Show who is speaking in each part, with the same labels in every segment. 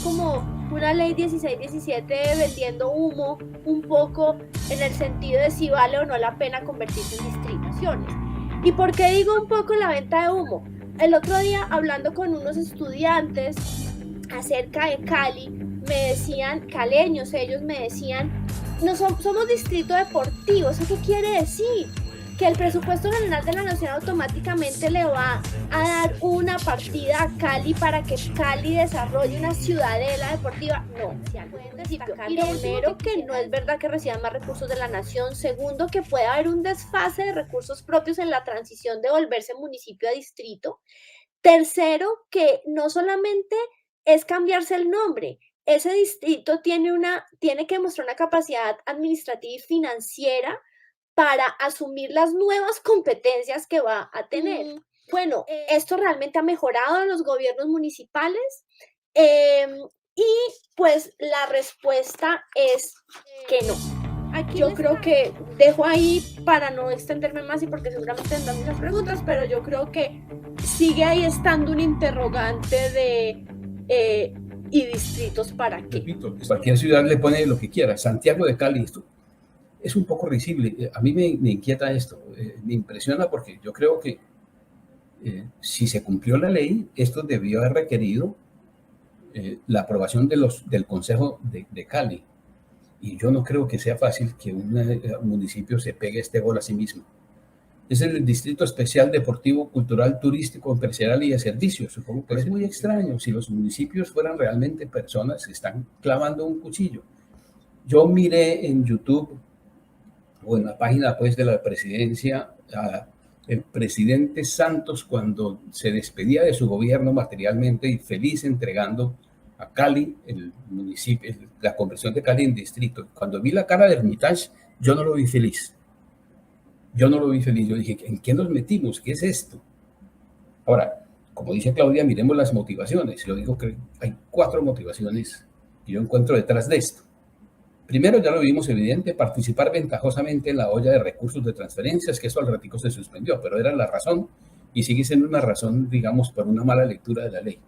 Speaker 1: como una ley 1617 vendiendo humo un poco en el sentido de si vale o no la pena convertirse en distritaciones. ¿Y por qué digo un poco la venta de humo? El otro día hablando con unos estudiantes acerca de Cali, me decían, caleños, ellos me decían, no somos distrito deportivo. ¿Eso qué quiere decir? Que el presupuesto general de la nación automáticamente le va a dar una partida a Cali para que Cali desarrolle una ciudadela deportiva. No, primero que no es verdad que reciban más recursos de la nación. Segundo, que puede haber un desfase de recursos propios en la transición de volverse municipio a distrito. Tercero, que no solamente es cambiarse el nombre, ese distrito tiene que mostrar una capacidad administrativa y financiera para asumir las nuevas competencias que va a tener. Bueno, esto realmente ha mejorado en los gobiernos municipales y pues la respuesta es que no. Yo creo que dejo ahí para no extenderme más y porque seguramente tendrán muchas preguntas, pero yo creo que sigue ahí estando un interrogante de ¿y distritos para qué?
Speaker 2: Repito, cualquier ciudad le pone lo que quiera. Santiago de Cali, esto es un poco risible. A mí me inquieta esto, me impresiona porque yo creo que si se cumplió la ley, esto debió haber requerido la aprobación del Consejo de Cali. Y yo no creo que sea fácil que un municipio se pegue este gol a sí mismo. Es el Distrito Especial Deportivo, Cultural, Turístico, Empresarial y de Servicios, supongo, pero es muy extraño. Si los municipios fueran realmente personas, se están clavando un cuchillo. Yo miré en YouTube o en la página pues, de la presidencia el presidente Santos cuando se despedía de su gobierno materialmente y feliz entregando a Cali, el municipio, la conversión de Cali en distrito. Cuando vi la cara de Hermitage, yo no lo vi feliz. Yo no lo vi feliz. Yo dije, ¿en qué nos metimos? ¿Qué es esto? Ahora, como dice Claudia, miremos las motivaciones. Yo digo que hay 4 motivaciones que yo encuentro detrás de esto. Primero, ya lo vimos evidente, participar ventajosamente en la olla de recursos de transferencias, que eso al ratico se suspendió, pero era la razón y sigue siendo una razón, digamos, por una mala lectura de la ley.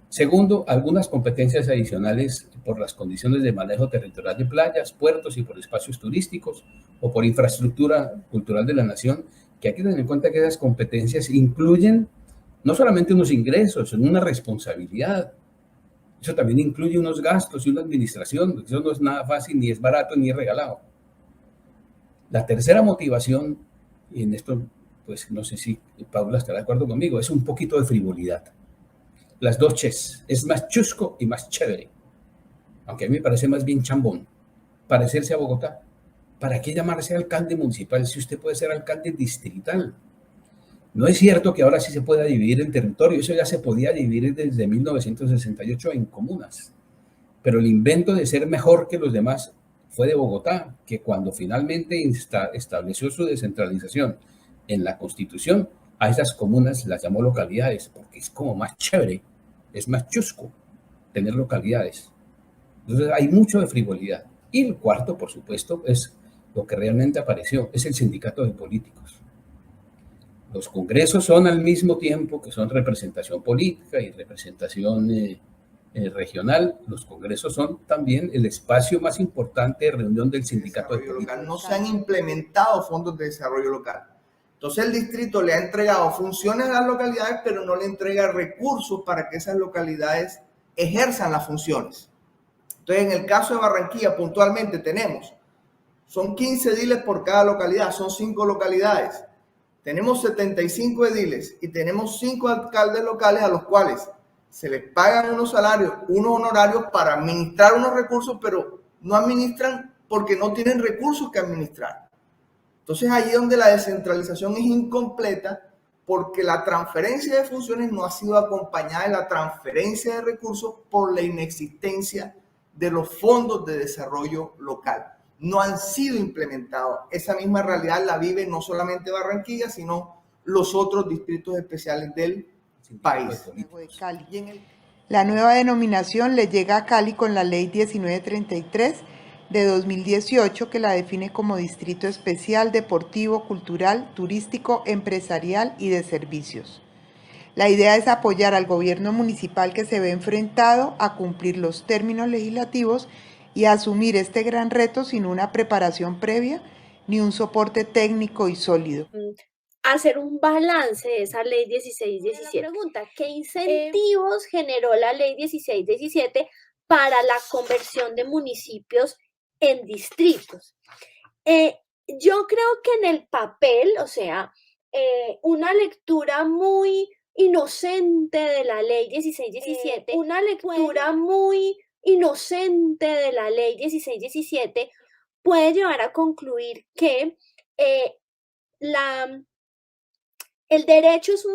Speaker 2: Segundo, algunas competencias adicionales por las condiciones de manejo territorial de playas, puertos y por espacios turísticos o por infraestructura cultural de la nación, que hay que tener en cuenta que esas competencias incluyen no solamente unos ingresos, sino una responsabilidad. Eso también incluye unos gastos y una administración. Eso no es nada fácil, ni es barato, ni es regalado. La tercera motivación, y en esto, pues no sé si Paula estará de acuerdo conmigo, es un poquito de frivolidad. Las dos ches, es más chusco y más chévere. Aunque a mí me parece más bien chambón, parecerse a Bogotá. ¿Para qué llamarse alcalde municipal si usted puede ser alcalde distrital? No es cierto que ahora sí se pueda dividir en territorio, eso ya se podía dividir desde 1968 en comunas. Pero el invento de ser mejor que los demás fue de Bogotá, que cuando finalmente estableció su descentralización en la Constitución, a esas comunas las llamó localidades, porque es como más chévere, es más chusco tener localidades. Entonces hay mucho de frivolidad. Y el cuarto, por supuesto, es lo que realmente apareció, es el sindicato de políticos. Los congresos son al mismo tiempo que son representación política y representación regional. Los congresos son también el espacio más importante de reunión del sindicato de políticos.
Speaker 3: No se han implementado fondos de desarrollo local. Entonces el distrito le ha entregado funciones a las localidades, pero no le entrega recursos para que esas localidades ejerzan las funciones. Entonces en el caso de Barranquilla puntualmente son 15 ediles por cada localidad, son 5 localidades. Tenemos 75 ediles y tenemos 5 alcaldes locales a los cuales se les pagan unos salarios, unos honorarios para administrar unos recursos, pero no administran porque no tienen recursos que administrar. Entonces allí donde la descentralización es incompleta porque la transferencia de funciones no ha sido acompañada de la transferencia de recursos por la inexistencia de los fondos de desarrollo local. No han sido implementados. Esa misma realidad la vive no solamente Barranquilla, sino los otros distritos especiales del país.
Speaker 4: La nueva denominación le llega a Cali con la Ley 1933 de 2018, que la define como Distrito Especial Deportivo, Cultural, Turístico, Empresarial y de Servicios. La idea es apoyar al gobierno municipal que se ve enfrentado a cumplir los términos legislativos y asumir este gran reto sin una preparación previa ni un soporte técnico y sólido.
Speaker 1: Hacer un balance de esa ley 1617. La pregunta, ¿qué incentivos generó la ley 1617 para la conversión de municipios en distritos? Yo creo que en el papel, o sea, una lectura muy inocente de la ley 1617, una lectura muy inocente de la ley 1617 puede llevar a concluir que el derecho es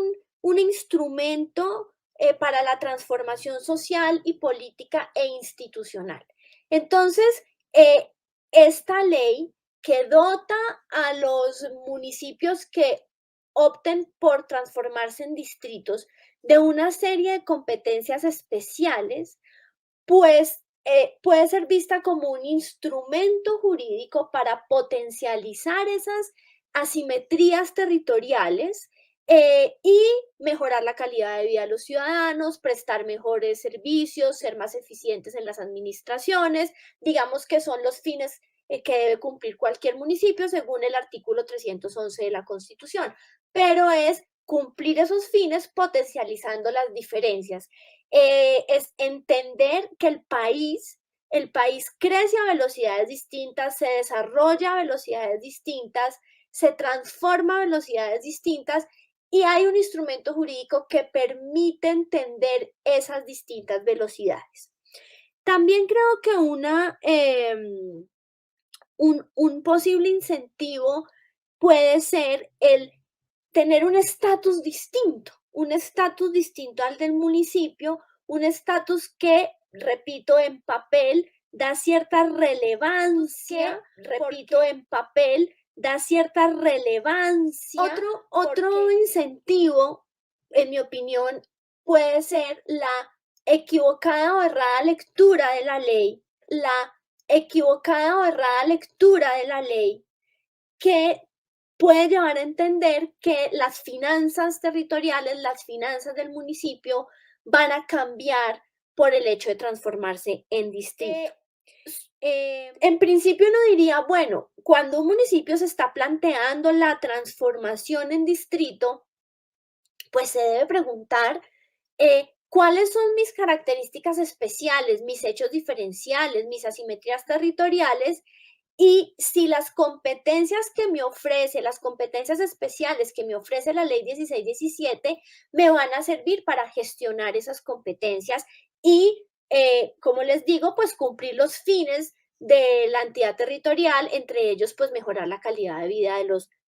Speaker 1: un instrumento para la transformación social y política e institucional. Entonces, esta ley que dota a los municipios que opten por transformarse en distritos de una serie de competencias especiales, pues puede ser vista como un instrumento jurídico para potencializar esas asimetrías territoriales y mejorar la calidad de vida de los ciudadanos, prestar mejores servicios, ser más eficientes en las administraciones, digamos que son los fines que debe cumplir cualquier municipio según el artículo 311 de la Constitución, pero es cumplir esos fines potencializando las diferencias. Es entender que el país crece a velocidades distintas, se desarrolla a velocidades distintas, se transforma a velocidades distintas y hay un instrumento jurídico que permite entender esas distintas velocidades. También creo que un posible incentivo puede ser el tener un estatus distinto al del municipio, un estatus que, repito, en papel da cierta relevancia, Otro incentivo, en mi opinión, puede ser la equivocada o errada lectura de la ley, que puede llevar a entender que las finanzas territoriales, las finanzas del municipio van a cambiar por el hecho de transformarse en distrito. En principio uno diría, bueno, cuando un municipio se está planteando la transformación en distrito, pues se debe preguntar cuáles son mis características especiales, mis hechos diferenciales, mis asimetrías territoriales, y si las competencias las competencias especiales que me ofrece la ley 1617 me van a servir para gestionar esas competencias y, como les digo, pues cumplir los fines de la entidad territorial, entre ellos pues mejorar la calidad de vida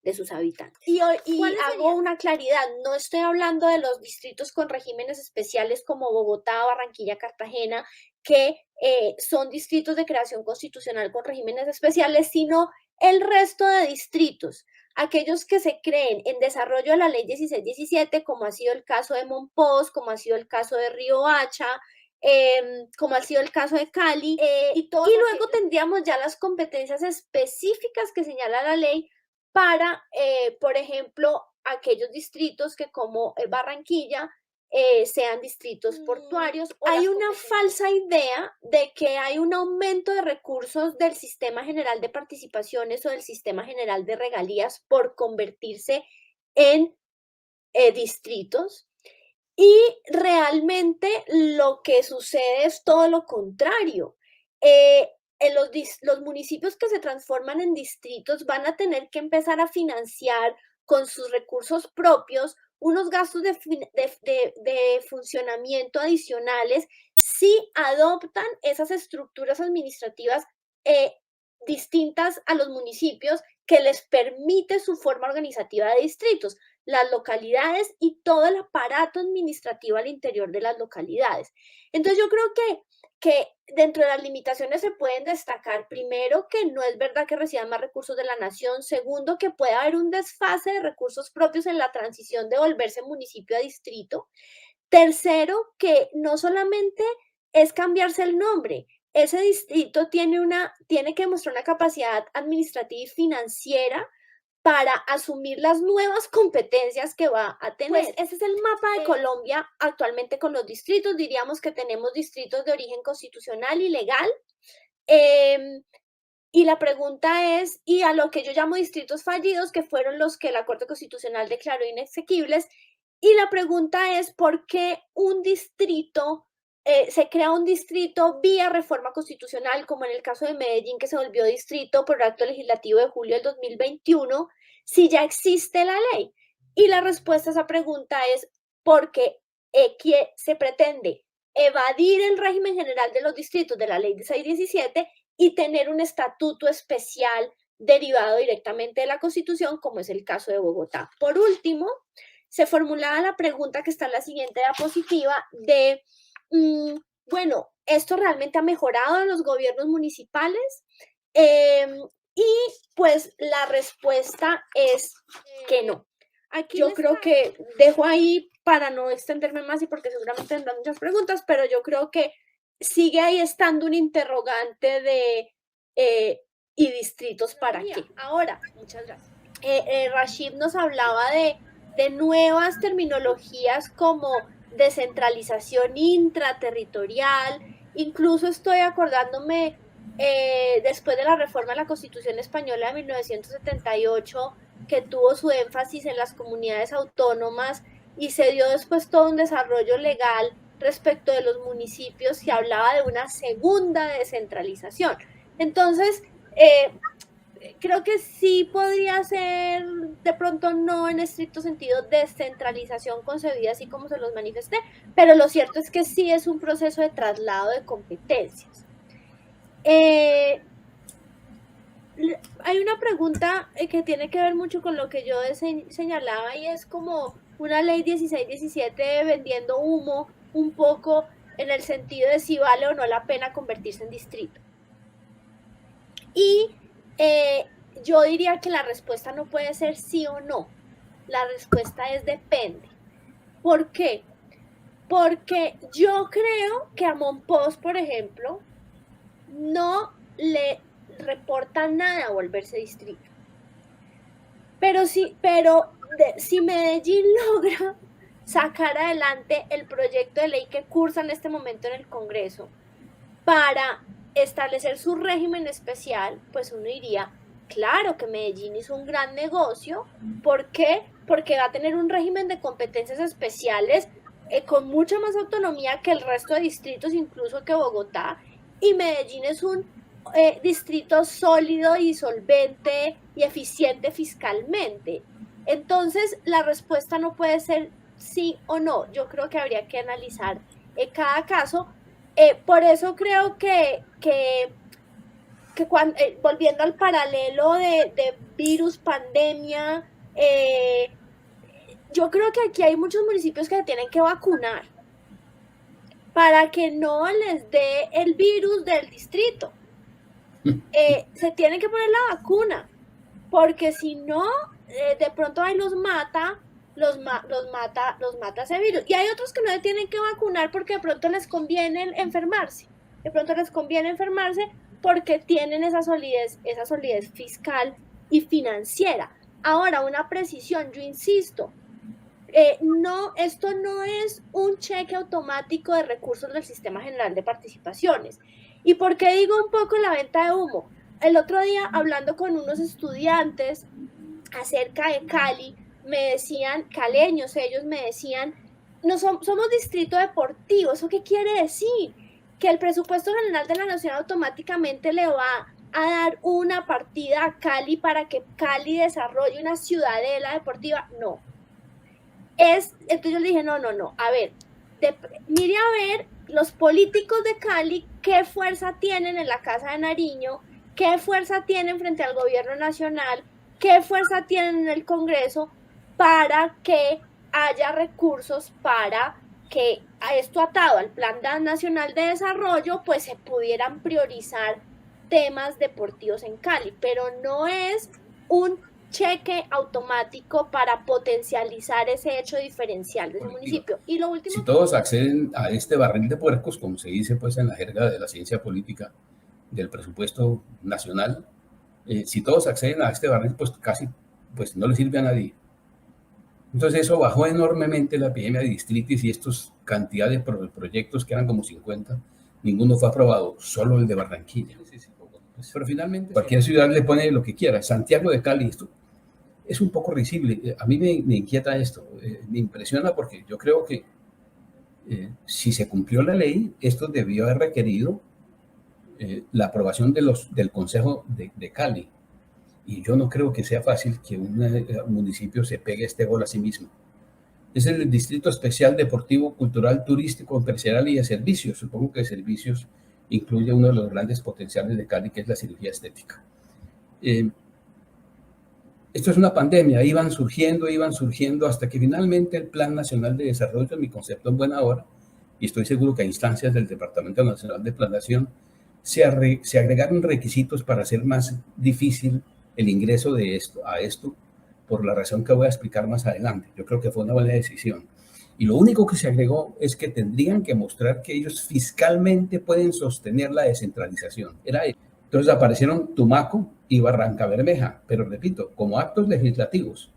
Speaker 1: de sus habitantes. Y hago una claridad, no estoy hablando de los distritos con regímenes especiales como Bogotá, Barranquilla, Cartagena, que son distritos de creación constitucional con regímenes especiales, sino el resto de distritos, aquellos que se creen en desarrollo de la ley 1617, como ha sido el caso de Monpós, como ha sido el caso de Riohacha, como ha sido el caso de Cali, y luego tendríamos ya las competencias específicas que señala la ley para, por ejemplo, aquellos distritos que como Barranquilla sean distritos portuarios. Hay una falsa idea de que hay un aumento de recursos del Sistema General de Participaciones o del Sistema General de Regalías por convertirse en distritos. Y realmente lo que sucede es todo lo contrario. Los municipios que se transforman en distritos van a tener que empezar a financiar con sus recursos propios unos gastos de funcionamiento adicionales si adoptan esas estructuras administrativas distintas a los municipios que les permite su forma organizativa de distritos, las localidades y todo el aparato administrativo al interior de las localidades. Entonces yo creo que dentro de las limitaciones se pueden destacar, primero, que no es verdad que reciban más recursos de la nación, segundo, que puede haber un desfase de recursos propios en la transición de volverse municipio a distrito, tercero, que no solamente es cambiarse el nombre, ese distrito tiene que mostrar una capacidad administrativa y financiera para asumir las nuevas competencias que va a tener. Pues ese es el mapa de Colombia actualmente con los distritos. Diríamos que tenemos distritos de origen constitucional y legal. Y la pregunta es, y a lo que yo llamo distritos fallidos, que fueron los que la Corte Constitucional declaró inexequibles, y la pregunta es, ¿por qué un distrito, se crea un distrito vía reforma constitucional, como en el caso de Medellín, que se volvió distrito por el acto legislativo de julio del 2021, si ya existe la ley? Y la respuesta a esa pregunta es porque se pretende evadir el régimen general de los distritos de la ley de 617 y tener un estatuto especial derivado directamente de la Constitución, como es el caso de Bogotá. Por último, se formulaba la pregunta que está en la siguiente diapositiva de, bueno, ¿esto realmente ha mejorado en los gobiernos municipales? Y pues la respuesta es que no. Aquí yo creo que dejo ahí para no extenderme más y porque seguramente tendrán muchas preguntas, pero yo creo que sigue ahí estando un interrogante de ¿y distritos para qué? Ahora, muchas gracias. Rashid nos hablaba de nuevas terminologías como descentralización intraterritorial. Incluso estoy acordándome después de la reforma de la Constitución Española de 1978, que tuvo su énfasis en las comunidades autónomas y se dio después todo un desarrollo legal respecto de los municipios que hablaba de una segunda descentralización. Entonces, creo que sí podría ser, de pronto no en estricto sentido, descentralización concebida así como se los manifesté, pero lo cierto es que sí es un proceso de traslado de competencias. Hay una pregunta que tiene que ver mucho con lo que yo señalaba y es como una ley 1617 vendiendo humo un poco en el sentido de si vale o no la pena convertirse en distrito. Y yo diría que la respuesta no puede ser sí o no. La respuesta es depende. ¿Por qué? Porque yo creo que a Monpós, por ejemplo, no le reporta nada volverse distrito. Pero si Medellín logra sacar adelante el proyecto de ley que cursa en este momento en el Congreso para establecer su régimen especial, pues uno diría, claro que Medellín hizo un gran negocio. ¿Por qué? Porque va a tener un régimen de competencias especiales con mucha más autonomía que el resto de distritos, incluso que Bogotá, y Medellín es un distrito sólido y solvente y eficiente fiscalmente. Entonces, la respuesta no puede ser sí o no. Yo creo que habría que analizar cada caso. Por eso creo que cuando, volviendo al paralelo de virus, pandemia, yo creo que aquí hay muchos municipios que se tienen que vacunar para que no les dé el virus del distrito. Se tienen que poner la vacuna, porque si no, de pronto ahí los mata ese virus. Y hay otros que no se tienen que vacunar porque de pronto les conviene enfermarse. Porque tienen esa solidez fiscal y financiera. Ahora, una precisión, yo insisto, esto no es un cheque automático de recursos del Sistema General de Participaciones. ¿Y por qué digo un poco la venta de humo? El otro día, hablando con unos estudiantes acerca de Cali, me decían, caleños, ellos me decían, no somos distrito deportivo. ¿Eso qué quiere decir? Que el presupuesto general de la Nación automáticamente le va a dar una partida a Cali para que Cali desarrolle una ciudadela deportiva. No. Entonces yo le dije, no, a ver, mire a ver los políticos de Cali, qué fuerza tienen en la Casa de Nariño, qué fuerza tienen frente al gobierno nacional, qué fuerza tienen en el Congreso para que haya recursos para que a esto atado al Plan Nacional de Desarrollo, pues se pudieran priorizar temas deportivos en Cali, pero no es un cheque automático para potencializar ese hecho diferencial de ese municipio. Y lo último,
Speaker 2: si todos acceden a este barril de puercos, como se dice pues en la jerga de la ciencia política del presupuesto nacional, si todos acceden a este barril, pues casi pues no le sirve a nadie. Entonces eso bajó enormemente la epidemia de distritis y estos cantidad de proyectos que eran como 50, ninguno fue aprobado, solo el de Barranquilla. Pero finalmente cualquier ciudad le pone lo que quiera. Santiago de Cali, esto es un poco risible. A mí me inquieta esto, me impresiona porque yo creo que si se cumplió la ley, esto debió haber requerido la aprobación del Consejo de Cali. Y yo no creo que sea fácil que un municipio se pegue este gol a sí mismo. Es el Distrito Especial Deportivo, Cultural, Turístico, Empresarial y de Servicios. Supongo que de servicios incluye uno de los grandes potenciales de Cali, que es la cirugía estética. Esto es una pandemia, iban surgiendo, hasta que finalmente el Plan Nacional de Desarrollo, mi concepto en buena hora, y estoy seguro que a instancias del Departamento Nacional de Planeación, se agregaron requisitos para hacer más difícil el ingreso a esto, por la razón que voy a explicar más adelante. Yo creo que fue una buena decisión. Y lo único que se agregó es que tendrían que mostrar que ellos fiscalmente pueden sostener la descentralización. Entonces aparecieron Tumaco y Barranca Bermeja, pero repito, como actos legislativos.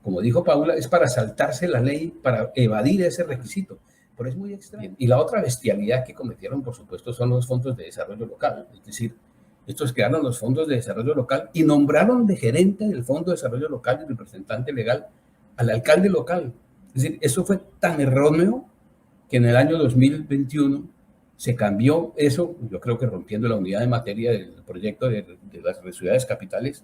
Speaker 2: Como dijo Paula, es para saltarse la ley, para evadir ese requisito. Pero es muy extraño. Y la otra bestialidad que cometieron, por supuesto, son los fondos de desarrollo local. Es decir, estos crearon los fondos de desarrollo local y nombraron de gerente del Fondo de Desarrollo Local y representante legal al alcalde local. Es decir, eso fue tan erróneo que en el año 2021 se cambió eso, yo creo que rompiendo la unidad de materia del proyecto de las ciudades capitales,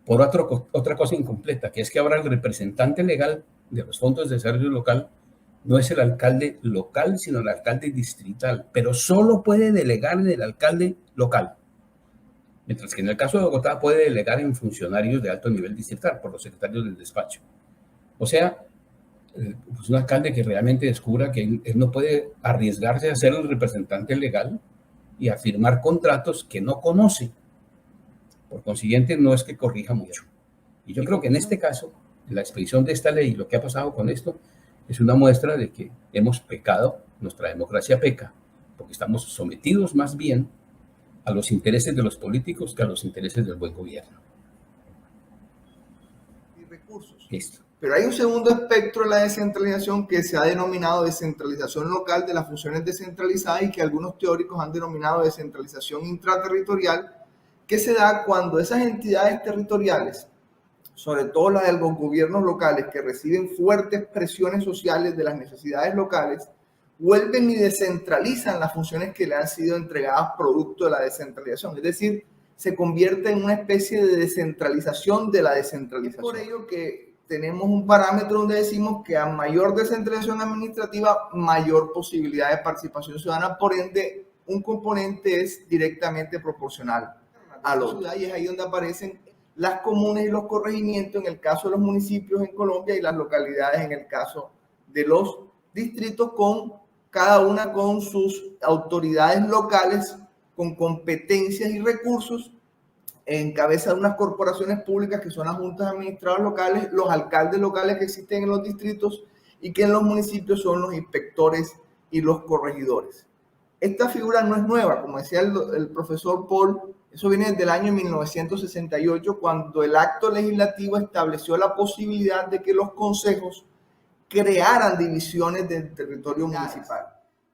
Speaker 2: por otra cosa incompleta, que es que ahora el representante legal de los fondos de desarrollo local no es el alcalde local, sino el alcalde distrital, pero solo puede delegar en el alcalde local. Mientras que en el caso de Bogotá puede delegar en funcionarios de alto nivel distrital, por los secretarios del despacho. O sea, pues un alcalde que realmente descubra que él no puede arriesgarse a ser el representante legal y a firmar contratos que no conoce. Por consiguiente, no es que corrija mucho. Y yo creo que en este caso, la expedición de esta ley, lo que ha pasado con esto, es una muestra de que hemos pecado, nuestra democracia peca, porque estamos sometidos más bien a los intereses de los políticos que a los intereses del buen gobierno.
Speaker 3: Y recursos.
Speaker 2: Listo.
Speaker 3: Pero hay un segundo espectro de la descentralización que se ha denominado descentralización local de las funciones descentralizadas y que algunos teóricos han denominado descentralización intraterritorial, que se da cuando esas entidades territoriales, sobre todo las de los gobiernos locales que reciben fuertes presiones sociales de las necesidades locales, vuelven y descentralizan las funciones que le han sido entregadas producto de la descentralización. Es decir, se convierte en una especie de descentralización de la descentralización. Por ello que tenemos un parámetro donde decimos que a mayor descentralización administrativa, mayor posibilidad de participación ciudadana, por ende, un componente es directamente proporcional a los otro. Y es ahí donde aparecen las comunas y los corregimientos en el caso de los municipios en Colombia y las localidades en el caso de los distritos, con cada una con sus autoridades locales, con competencias y recursos, en cabeza de unas corporaciones públicas que son las juntas administradoras locales, los alcaldes locales que existen en los distritos y que en los municipios son los inspectores y los corregidores. Esta figura no es nueva, como decía el profesor Paul, eso viene desde el año 1968, cuando el acto legislativo estableció la posibilidad de que los consejos crearan divisiones del territorio municipal.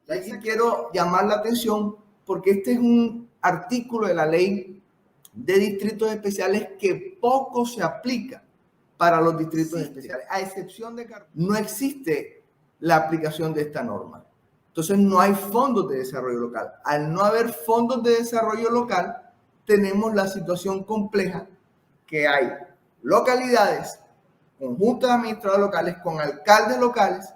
Speaker 3: Y aquí quiero llamar la atención porque este es un artículo de la ley de distritos especiales que poco se aplica para los distritos especiales, a excepción de Cartagena. No existe la aplicación de esta norma. Entonces no hay fondos de desarrollo local. Al no haber fondos de desarrollo local, tenemos la situación compleja que hay localidades con juntas administradoras locales, con alcaldes locales,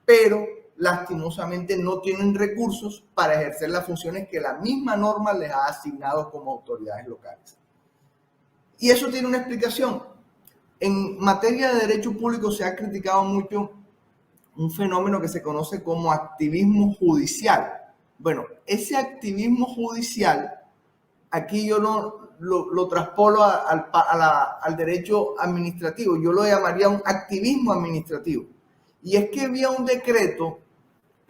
Speaker 3: pero lastimosamente no tienen recursos para ejercer las funciones que la misma norma les ha asignado como autoridades locales. Y eso tiene una explicación. En materia de derecho público se ha criticado mucho un fenómeno que se conoce como activismo judicial. Bueno, ese activismo judicial, aquí yo lo traspolo al derecho administrativo. Yo lo llamaría un activismo administrativo. Y es que había un decreto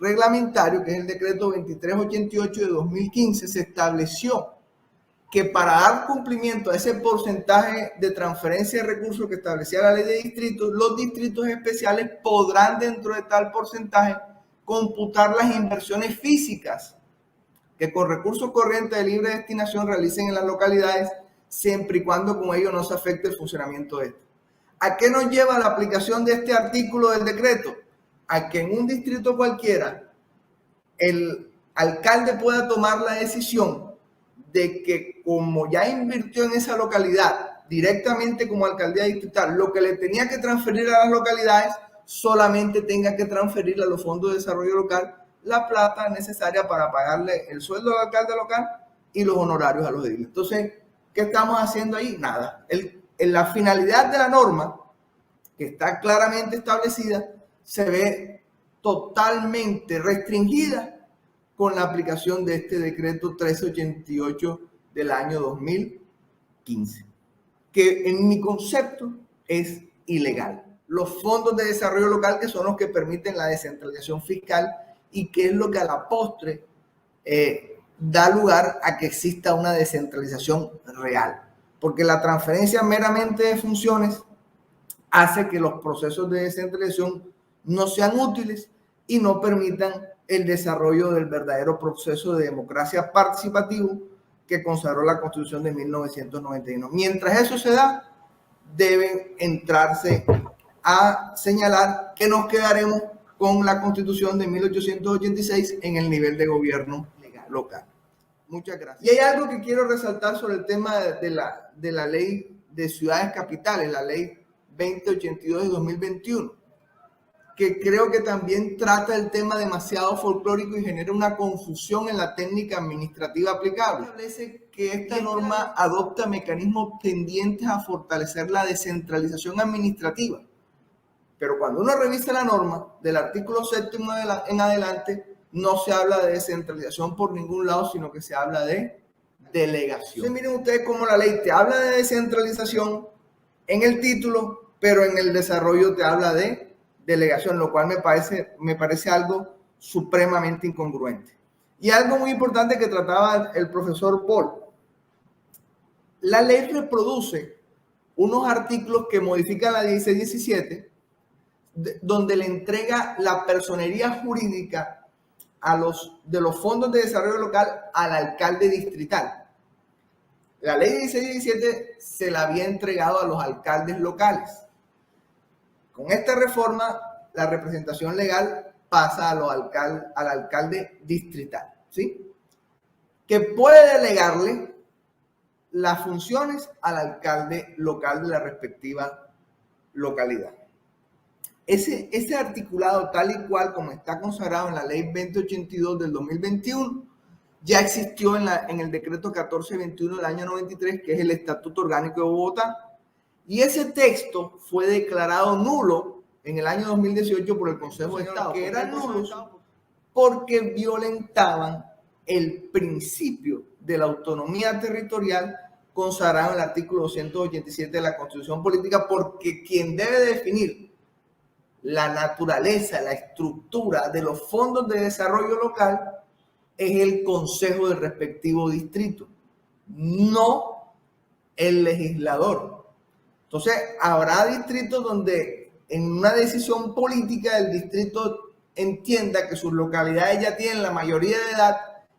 Speaker 3: reglamentario, que es el decreto 2388 de 2015, se estableció que para dar cumplimiento a ese porcentaje de transferencia de recursos que establecía la ley de distritos, los distritos especiales podrán dentro de tal porcentaje computar las inversiones físicas que con recursos corrientes de libre destinación realicen en las localidades, siempre y cuando con ello no se afecte el funcionamiento de esto. ¿A qué nos lleva la aplicación de este artículo del decreto? A que en un distrito cualquiera el alcalde pueda tomar la decisión de que, como ya invirtió en esa localidad directamente como alcaldía distrital, lo que le tenía que transferir a las localidades, solamente tenga que transferirle a los fondos de desarrollo local la plata necesaria para pagarle el sueldo al alcalde local y los honorarios a los ediles. Entonces, ¿qué estamos haciendo ahí? Nada. La finalidad de la norma, que está claramente establecida, se ve totalmente restringida con la aplicación de este decreto 1388 del año 2015, que en mi concepto es ilegal. Los fondos de desarrollo local, que son los que permiten la descentralización fiscal y que es lo que a la postre da lugar a que exista una descentralización real, porque la transferencia meramente de funciones hace que los procesos de descentralización no sean útiles y no permitan el desarrollo del verdadero proceso de democracia participativo que consagró la Constitución de 1991. Mientras eso se da, deben entrarse a señalar que nos quedaremos con la Constitución de 1886 en el nivel de gobierno local. Muchas gracias. Y hay algo que quiero resaltar sobre el tema de la ley de ciudades capitales, la ley 2082 de 2021. Que creo que también trata el tema demasiado folclórico y genera una confusión en la técnica administrativa aplicable. Establece que esta norma adopta mecanismos tendientes a fortalecer la descentralización administrativa. Pero cuando uno revisa la norma, del artículo 7 en adelante, no se habla de descentralización por ningún lado, sino que se habla de delegación. Entonces, miren ustedes cómo la ley te habla de descentralización en el título, pero en el desarrollo te habla de delegación, lo cual me parece algo supremamente incongruente. Y algo muy importante que trataba el profesor Paul. La ley reproduce unos artículos que modifican la 1617, donde le entrega la personería jurídica de los fondos de desarrollo local al alcalde distrital. La ley 1617 se la había entregado a los alcaldes locales. Con esta reforma, la representación legal pasa al alcalde distrital, ¿sí? Que puede delegarle las funciones al alcalde local de la respectiva localidad. Ese articulado, tal y cual como está consagrado en la ley 2082 del 2021, ya existió en el decreto 1421 del año 93, que es el Estatuto Orgánico de Bogotá. Y ese texto fue declarado nulo en el año 2018 por el Consejo de Estado, que eran nulos porque violentaban el principio de la autonomía territorial consagrado en el artículo 287 de la Constitución Política, porque quien debe definir la naturaleza, la estructura de los fondos de desarrollo local es el consejo del respectivo distrito, no el legislador. Entonces, habrá distritos donde en una decisión política el distrito entienda que sus localidades ya tienen la mayoría de edad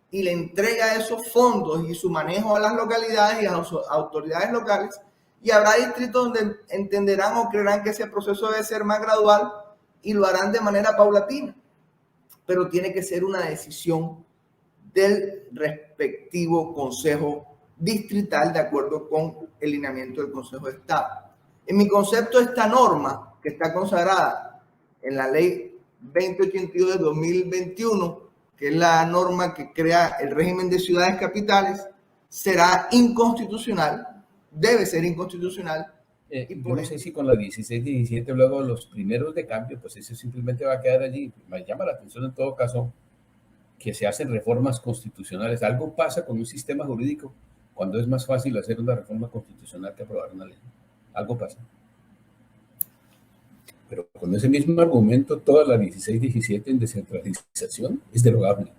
Speaker 3: y le entrega esos fondos y su manejo a las localidades y a las autoridades locales. Y habrá distritos donde entenderán o creerán que ese proceso debe ser más gradual y lo harán de manera paulatina. Pero tiene que ser una decisión del respectivo consejo distrital de acuerdo con el lineamiento del Consejo de Estado. En mi concepto, esta norma que está consagrada en la ley 2082 de 2021, que es la norma que crea el régimen de ciudades capitales, será inconstitucional, debe ser inconstitucional.
Speaker 2: Yo no sé si con la 16-17 luego los primeros de cambio, pues eso simplemente va a quedar allí. Me llama la atención en todo caso que se hacen reformas constitucionales. Algo pasa con un sistema jurídico cuando es más fácil hacer una reforma constitucional que aprobar una ley. Algo pasa. Pero con ese mismo argumento, toda la 16-17 en descentralización es derogable.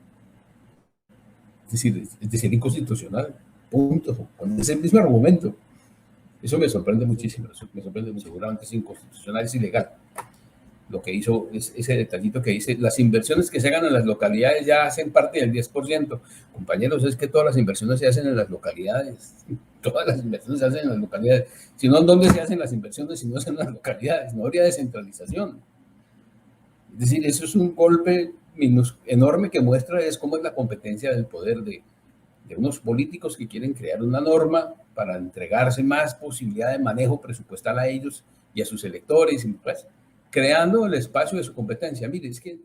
Speaker 2: Es decir, inconstitucional. puntos, con ese mismo argumento. Eso me sorprende muchísimo, me sorprende, seguramente es inconstitucional, es ilegal. Lo que hizo es ese detallito que dice, las inversiones que se hagan en las localidades ya hacen parte del 10%. Compañeros, es que todas las inversiones se hacen en las localidades. Todas las inversiones se hacen en las localidades. Si no, ¿en dónde se hacen las inversiones si no es en las localidades? No habría descentralización. Es decir, eso es un golpe enorme que muestra es cómo es la competencia del poder de unos políticos que quieren crear una norma para entregarse más posibilidad de manejo presupuestal a ellos y a sus electores, y pues, creando el espacio de su competencia. Mire, es que